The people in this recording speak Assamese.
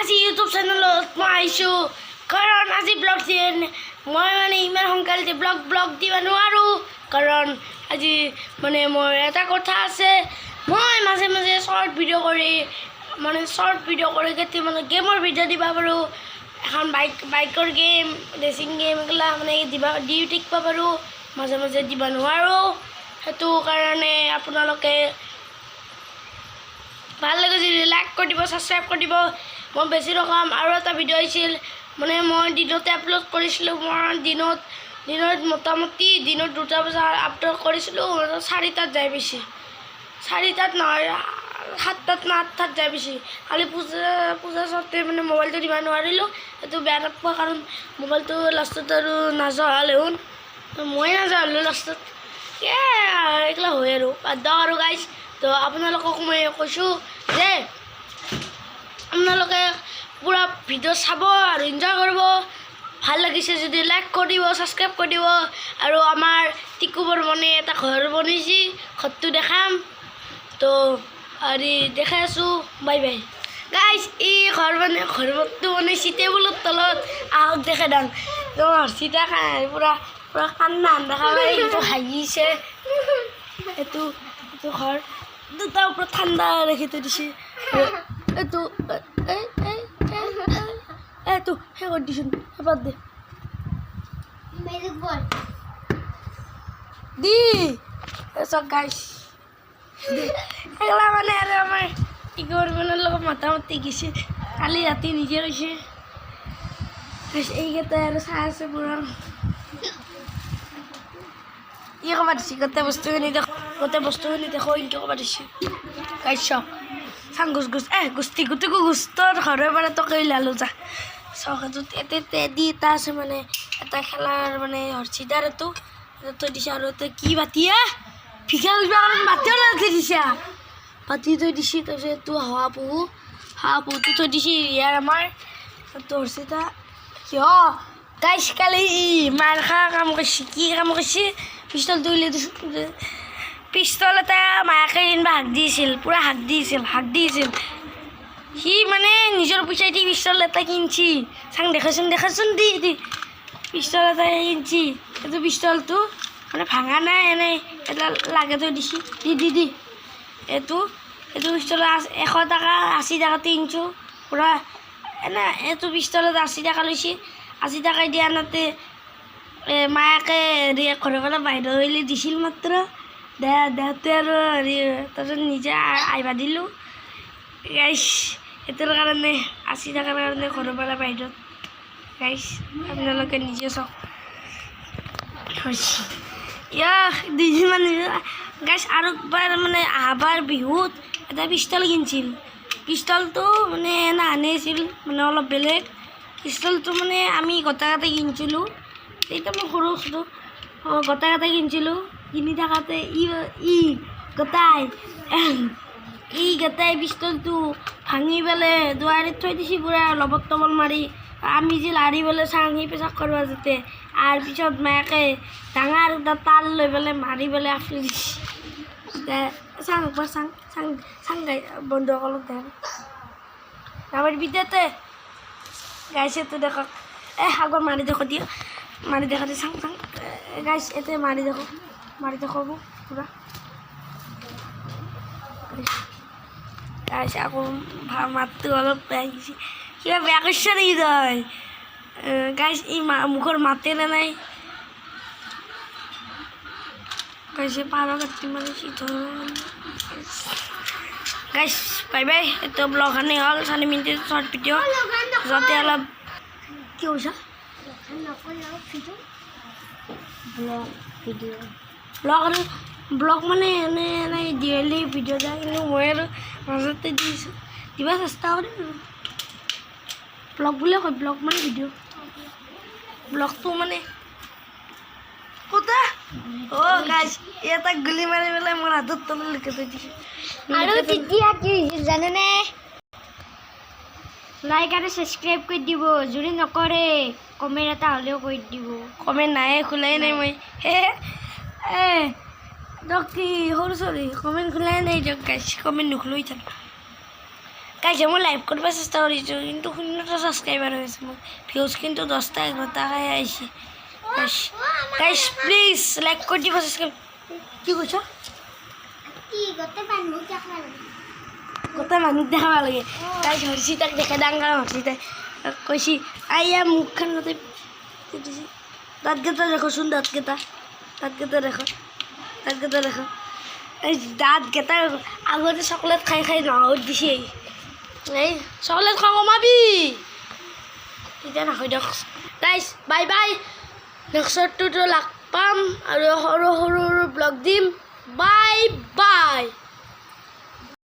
আজি ইউটিউব চেনেলত মই আহিছোঁ কাৰণ আজি ব্লগ মই মানে ইমান সোনকালে ব্লগ দিব নোৱাৰোঁ কাৰণ আজি মানে মোৰ এটা কথা আছে মই মাজে মাজে শ্বৰ্ট ভিডিঅ' কৰি কেতিয়া মানে গেমৰ ভিডিঅ' দিব পাৰোঁ এখন বাইকৰ গেম ৰেচিং গেম এইগিলা মানে দি থাকিব পাৰোঁ মাজে মাজে দিব নোৱাৰোঁ সেইটো কাৰণে আপোনালোকে ভাল লাগে যদি লাইক কৰি দিব ছাবস্ক্ৰাইব কৰি দিব মই বেছি ৰকম আৰু এটা ভিডিঅ' আহিছিল মানে মই দিনতে আপলোড কৰিছিলোঁ মই দিনত মোটামুটি দিনত 2টা বজাত আপলোড কৰিছিলোঁ 4টাত যাই পাইছে 4টাত নহয় 7টাত না 8টাত যাই পাইছে খালি পূজা চাওঁতে মানে মোবাইলটো দিব নোৱাৰিলোঁ সেইটো বেয়া নাপাব কাৰণ মোবাইলটো লাষ্টত আৰু নাযোৱা হ'লেও মই নাযোৱা হ'লোঁ লাষ্টত এইগিলা হয় আৰু বাদ দিয়ক আৰু গাইজ তো আপোনালোকক মই কৈছোঁ যে আপোনালোকে পুৰা ভিডিঅ' চাব আৰু এনজয় কৰিব ভাল লাগিছে যদি লাইক কৰি দিব ছাবস্ক্ৰাইব কৰি দিব আৰু আমাৰ টিকু বৰ্মনে এটা ঘৰ বনাইছে ঘৰটো দেখাম তো আৰু দেখাই আছোঁ বাই বাই গাইজ এই ঘৰটো বনাইছে টেবুলৰ তলত আহক দেখাই দাম তো হৰ্ষিতা পুৰা কান্দা দেখা পাই এইটো হাঁহিছে এইটো ঘৰ দুটা ওপৰত ঠাণ্ডা ৰাখি থৈ দিছে এইটো এইটো সেই কৰি দিছোঁ এবাৰ দে দি চব গাইছ এইগিলা মানে আৰু আমাৰ ইগৰমানৰ লগত মোটামুটি গৈছে কালি ৰাতি নিজে কৈছে এইকেইটাই আৰু চাই আছে পুৰা ই ক'ব দিছে গোটেই বস্তুখিনি দেখো ইনকে ক'ব দিছে গাইছ চাং গোষ্ঠী গোটেইকো গোষ্ঠৰ ঘৰৰ পৰা তোকে ওলালোঁ যা চকেটোত টেডি এটা আছে মানে এটা খেলাৰ মানে হৰ্ষিতাৰ এইটো থৈ দিছে আৰু এতিয়া কি বাতিয়ে ভিক্ষা খুজিব কাৰণে মাতিও থৈ দিছে পাতি থৈ দিছে তাৰপিছত এইটো শহাপহুটো থৈ দিছে ইয়াৰ আমাৰ এইটো হৰ্ষিতা কিয় গাইছ কালি মাৰ খা কাম কৰিছে কি কাম কৰিছে পিষ্টলটো উলিয়াই দিছোঁ পিষ্টল এটা মায়াকে যেনিবা হাক দিছিল সি মানে নিজৰ পইচাই দি পিষ্টল এটা কিনছি চাং দেখাচোন দি পিষ্টল এটা কিনছি এইটো পিষ্টলটো মানে ভাঙা নাই এনেই এটা লাগে থৈ দিছি দি এইটো পিষ্টল 100 টকা 80 টকাতে কিনছোঁ পূৰা এনে এইটো পিষ্টলত 80 টকা লৈছে 80 টকাই দিয়া আনতে মায়াকে হেৰি ঘৰৰ পৰা বাহিৰ হ'লে দিছিল মাত্ৰ দেহতে আৰু হেৰি তাৰপিছত নিজে আহিব দিলোঁ গাইছ সেইটোৰ কাৰণে 80 টকাৰ কাৰণে ঘৰৰ পৰা বাহিৰত গাইছ আপোনালোকে নিজে চাওক দুইদিনমান গাইছ আৰু একবাৰ মানে আহবাৰ বিহুত এটা পিষ্টল কিনিছিল পিষ্টলটো মানে নানিছিল মানে অলপ বেলেগ পিষ্টলটো মানে আমি গোটাই কিনিছিলোঁ এতিয়া মই সৰু গোটাই কিনিছিলোঁ কিনি থাকোঁতে গোটাই পিষ্টলটো ভাঙি পেলাই দুৱাৰীত থৈ দিছে পুৰা লবত তবল মাৰি আমি যে লাৰি পেলাই চাঙি পেচাক কৰিব যাতে আৰু পিছত মায়াকে ডাঙৰ এটা তাল লৈ পেলাই মাৰি পেলাই আফলি দিছে চাং গাই বন্ধুসকলক দেখ আমাৰ বিদ্যাতে গাইছেতো দেখক আগৰ মাৰি দেখো দিয়ে চাং গাইছ এতে মাৰি দেখো পুৰা গাইছ আকৌ মাতটো অলপ বেয়া গৈছে কিবা বেয়া কৰিছে নেকি তই গাইছ ই মুখৰ মাতে নাই গাইছে পাৰ কাটি মাৰিছে গাইছ বাই বাই এইটো ব্লগ খানে হ'ল 4 মিনিট শ্বৰ্ট ভিডিঅ' যাতে অলপ কি কৈছা ব্লগ মানে এনেই ডেইলি ভিডিঅ' যায় কিন্তু মই আৰু মাজতে দিবা চেষ্টা কৰিম ব্লগ বুলিয়ে কয় ব্লগ মানে ভিডিঅ' ব্লগটো মানে ক'তা গাইছ এটা গুলি মাৰি পেলাই মোৰ হাতত তলত লিখি থৈ দিছে আৰু তেতিয়া কি জানেনে লাইক আৰু ছাবস্ক্ৰাইব কৰি দিব যদি নকৰে কমেণ্ট এটা হ'লেও কৰি দিব কমেণ্ট নাই খোলাই নাই মই কি সৰু চলি কমেণ্ট খোলাই নাই দিয়ক গাইছ কমেণ্ট নোখোলাই থাক গাইছ মই লাইভ কৰিব চেষ্টা কৰিছোঁ কিন্তু 0টা ছাবস্ক্ৰাইবাৰ হৈ আছে মোৰ ভিউজ কিন্তু 10টা 11টাহে আহিছে গাইছ প্লিজ লাইক কৰি দিব ছাবস্ক্ৰাইব কি কৈছ গোটেই মানুহ দেখাব লাগে গাইছ হৰ্ষিতাক দেখে ডাঙৰ হৰ্ষিতাই কৈছি আইয়া মুখখন গোটেই দাঁতকেইটা দেখোচোন দাঁতকেইটা দেখো এই দাঁতকেইটা আগতে চকলেট খাই খাই নহত দিছে এই চকলেট খাওঁ কমাবি এতিয়া নাখাই দিয়ক গাইছ বাই বাই নেক্সটটোতো লগ পাম আৰু সৰু সৰু ব্লগ দিম বাই বাই